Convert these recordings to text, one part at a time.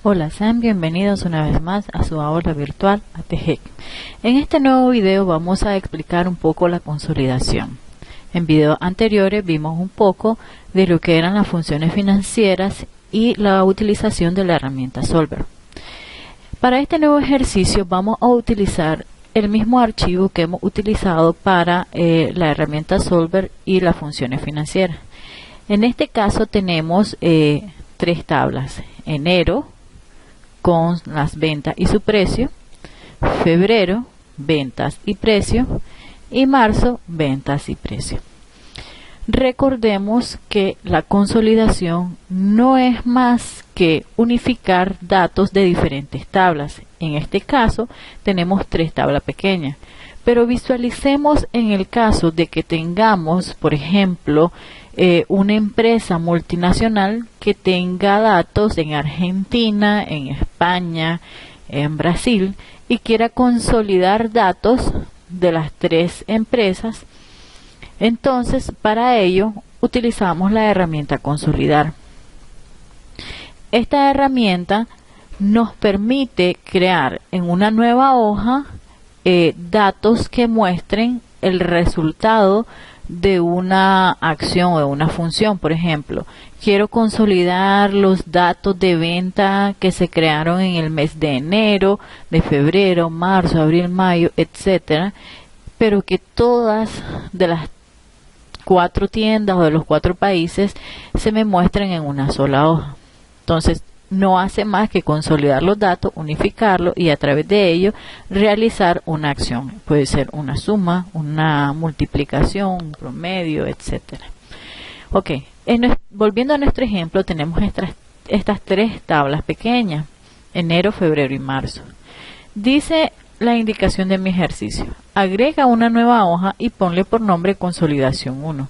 Hola, sean bienvenidos una vez más a su aula virtual ATG. En este nuevo video vamos a explicar un poco la consolidación. En videos anteriores vimos un poco de lo que eran las funciones financieras y la utilización de la herramienta Solver. Para este nuevo ejercicio vamos a utilizar el mismo archivo que hemos utilizado para la herramienta Solver y las funciones financieras. En este caso tenemos tres tablas: enero con las ventas y su precio, febrero, ventas y precio, y marzo, ventas y precio. Recordemos que la consolidación no es más que unificar datos de diferentes tablas. En este caso tenemos tres tablas pequeñas, pero visualicemos en el caso de que tengamos, por ejemplo, una empresa multinacional que tenga datos en Argentina, en España, en Brasil, y quiera consolidar datos de las tres empresas. Entonces, para ello utilizamos la herramienta consolidar. Esta herramienta nos permite crear en una nueva hoja datos que muestren el resultado de una acción o de una función. Por ejemplo, quiero consolidar los datos de venta que se crearon en el mes de enero, de febrero, marzo, abril, mayo, etcétera, pero que todas de las 4 tiendas o de los 4 países se me muestren en una sola hoja. Entonces, no hace más que consolidar los datos, unificarlos y a través de ello realizar una acción. Puede ser una suma, una multiplicación, un promedio, etcétera. Ok, volviendo a nuestro ejemplo, tenemos estas tres tablas pequeñas: enero, febrero y marzo. Dice la indicación de mi ejercicio: agrega una nueva hoja y ponle por nombre consolidación 1.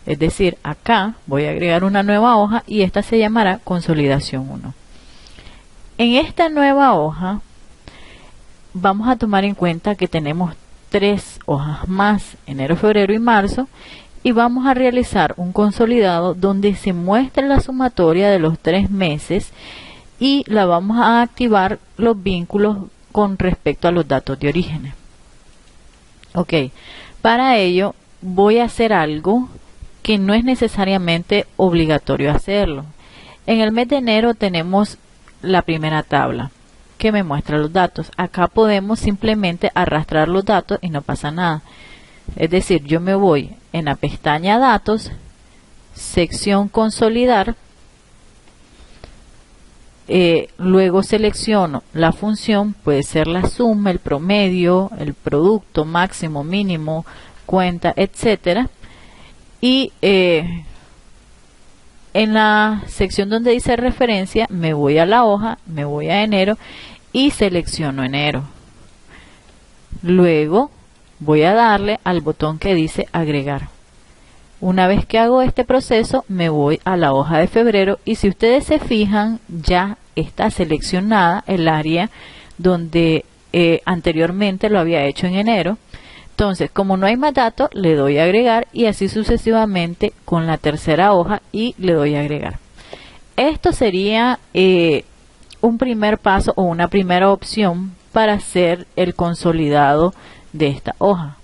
Es decir, acá voy a agregar una nueva hoja y esta se llamará consolidación 1. En esta nueva hoja vamos a tomar en cuenta que tenemos 3 hojas más, enero, febrero y marzo, y vamos a realizar un consolidado donde se muestre la sumatoria de los 3 meses y la vamos a activar los vínculos con respecto a los datos de origen. Ok, para ello voy a hacer algo que no es necesariamente obligatorio hacerlo. En el mes de enero tenemos la primera tabla que me muestra los datos. Acá podemos simplemente arrastrar los datos y no pasa nada. Es decir, yo me voy en la pestaña datos, sección consolidar, luego selecciono la función, puede ser la suma, el promedio, el producto, máximo, mínimo, cuenta, etcétera, y en la sección donde dice referencia me voy a la hoja, me voy a enero y selecciono enero. Luego voy a darle al botón que dice agregar. Una vez que hago este proceso me voy a la hoja de febrero y si ustedes se fijan ya está seleccionada el área donde anteriormente lo había hecho en enero. Entonces, como no hay más datos, le doy a agregar y así sucesivamente con la tercera hoja y le doy a agregar. Esto sería un primer paso o una primera opción para hacer el consolidado de esta hoja.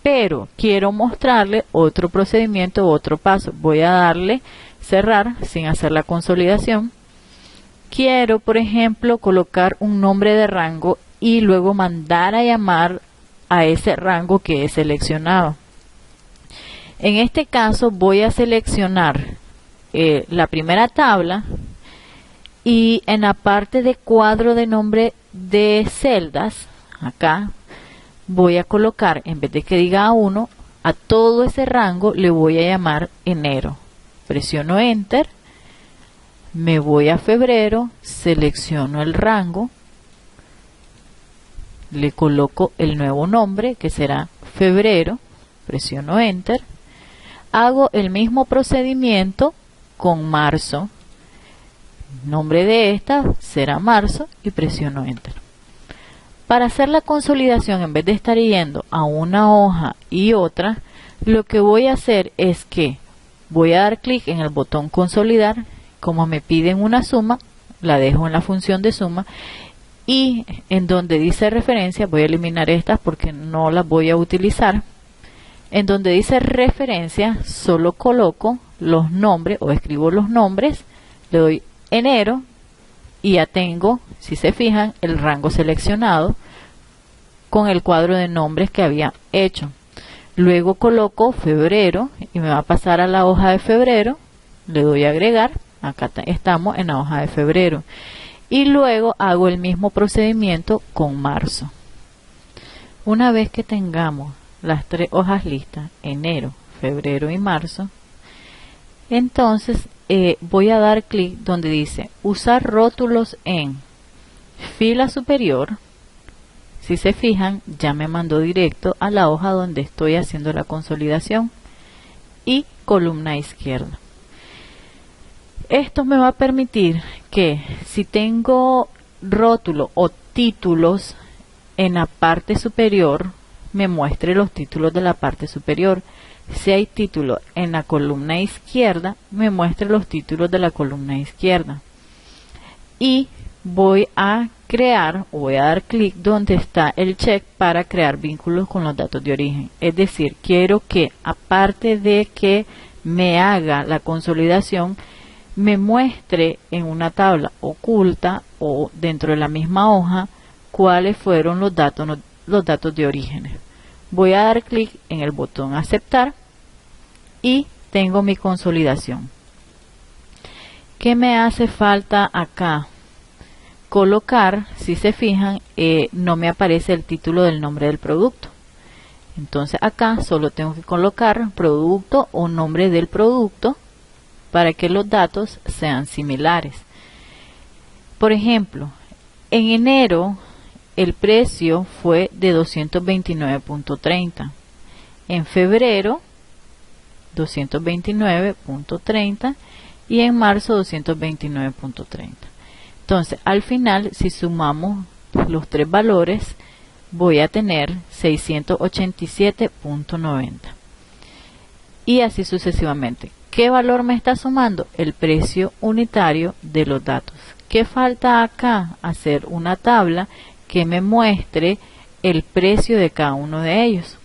Pero quiero mostrarle otro procedimiento, otro paso. Voy a darle cerrar sin hacer la consolidación. Quiero, por ejemplo, colocar un nombre de rango y luego mandar a llamar a ese rango que he seleccionado. En este caso voy a seleccionar la primera tabla y en la parte de cuadro de nombre de celdas, acá voy a colocar, en vez de que diga A1, a todo ese rango le voy a llamar enero. Presiono enter, me voy a febrero, selecciono el rango, le coloco el nuevo nombre que será febrero, presiono enter, hago el mismo procedimiento con marzo, nombre de esta será marzo y presiono enter. Para hacer la consolidación, en vez de estar yendo a una hoja y otra, lo que voy a hacer es que voy a dar clic en el botón consolidar. Como me piden una suma, la dejo en la función de suma, y en donde dice referencia, voy a eliminar estas porque no las voy a utilizar. En donde dice referencia, solo coloco los nombres o escribo los nombres, le doy enero y ya tengo, si se fijan, el rango seleccionado con el cuadro de nombres que había hecho. Luego coloco febrero y me va a pasar a la hoja de febrero, le doy a agregar, acá estamos en la hoja de febrero, y luego hago el mismo procedimiento con marzo. Una vez que tengamos las tres hojas listas, enero, febrero y marzo, entonces voy a dar clic donde dice usar rótulos en fila superior. Si se fijan, ya me mandó directo a la hoja donde estoy haciendo la consolidación, y columna izquierda. Esto me va a permitir que si tengo rótulo o títulos en la parte superior, me muestre los títulos de la parte superior. Si hay título en la columna izquierda, me muestre los títulos de la columna izquierda. Y voy a crear, o voy a dar clic donde está el check para crear vínculos con los datos de origen. Es decir, quiero que aparte de que me haga la consolidación, me muestre en una tabla oculta o dentro de la misma hoja cuáles fueron los datos de origen. Voy a dar clic en el botón aceptar y tengo mi consolidación. ¿Qué me hace falta acá? Colocar, si se fijan, no me aparece el título del nombre del producto. Entonces acá solo tengo que colocar producto o nombre del producto para que los datos sean similares. Por ejemplo, en enero el precio fue de 229.30. En febrero 229.30 y en marzo 229.30. Entonces, al final, si sumamos los tres valores, voy a tener 687.90. Y así sucesivamente. ¿Qué valor me está sumando? El precio unitario de los datos. ¿Qué falta acá? Hacer una tabla que me muestre el precio de cada uno de ellos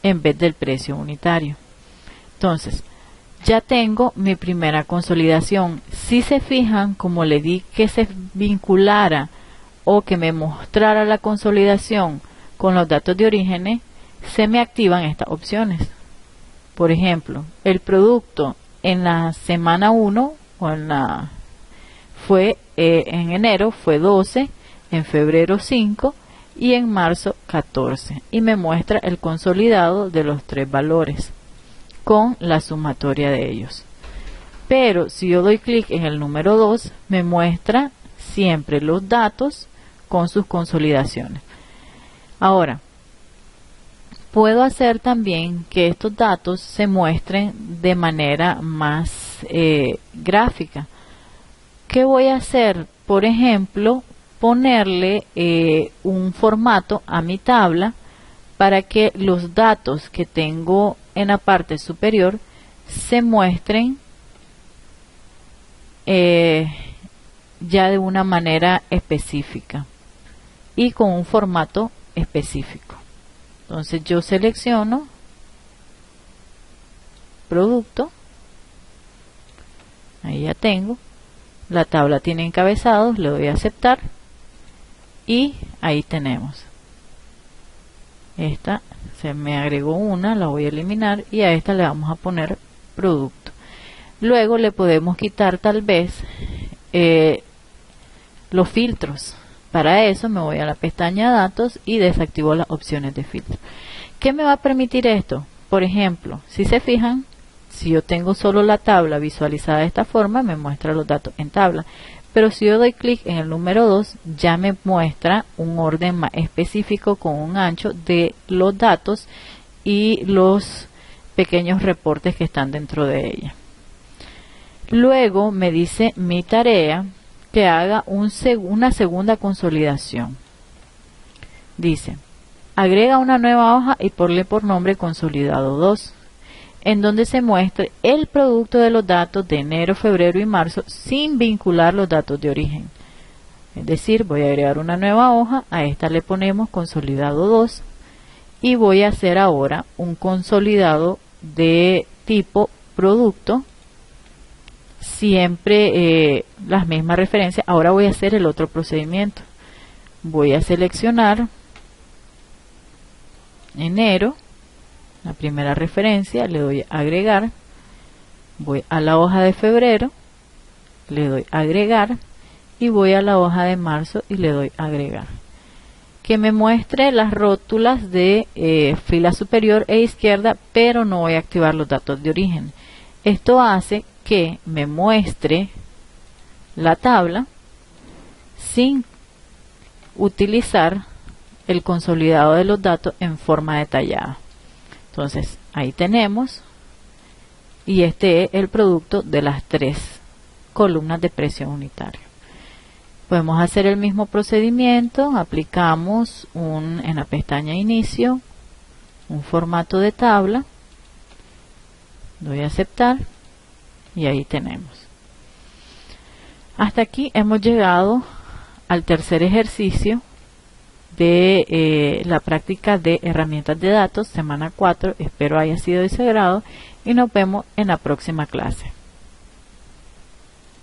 en vez del precio unitario. Entonces, ya tengo mi primera consolidación. Si se fijan, como le di que se vinculara o que me mostrara la consolidación con los datos de origen, se me activan estas opciones. Por ejemplo, el producto en la semana 1 o fue en enero fue 12, en febrero 5 y en marzo 14, y me muestra el consolidado de los tres valores con la sumatoria de ellos. Pero si yo doy clic en el número 2, me muestra siempre los datos con sus consolidaciones. Ahora, puedo hacer también que estos datos se muestren de manera más gráfica. ¿Qué voy a hacer? Por ejemplo, ponerle un formato a mi tabla para que los datos que tengo en la parte superior se muestren ya de una manera específica y con un formato específico. Entonces yo selecciono producto, ahí ya tengo, la tabla tiene encabezados, le doy a aceptar y ahí tenemos. Esta se me agregó una, la voy a eliminar y a esta le vamos a poner producto. Luego le podemos quitar tal vez los filtros. Para eso me voy a la pestaña datos y desactivo las opciones de filtro. ¿Qué me va a permitir esto? Por ejemplo, si se fijan, si yo tengo solo la tabla visualizada de esta forma, me muestra los datos en tabla. Pero si yo doy clic en el número 2, ya me muestra un orden más específico con un ancho de los datos y los pequeños reportes que están dentro de ella. Luego me dice mi tarea que haga una segunda consolidación. Dice, agrega una nueva hoja y ponle por nombre consolidado 2. en donde se muestre el producto de los datos de enero, febrero y marzo sin vincular los datos de origen. Es decir, voy a agregar una nueva hoja, a esta le ponemos consolidado 2 y voy a hacer ahora un consolidado de tipo producto, siempre las mismas referencias. Ahora voy a hacer el otro procedimiento. Voy a seleccionar enero, la primera referencia, le doy a agregar, voy a la hoja de febrero, le doy a agregar y voy a la hoja de marzo y le doy a agregar. Que me muestre las rótulas de fila superior e izquierda, pero no voy a activar los datos de origen. Esto hace que me muestre la tabla sin utilizar el consolidado de los datos en forma detallada. Entonces ahí tenemos, y este es el producto de las 3 columnas de precio unitario. Podemos hacer el mismo procedimiento, aplicamos en la pestaña inicio un formato de tabla, doy a aceptar y ahí tenemos. Hasta aquí hemos llegado al tercer ejercicio de la práctica de herramientas de datos, semana 4. Espero haya sido de su agrado y nos vemos en la próxima clase.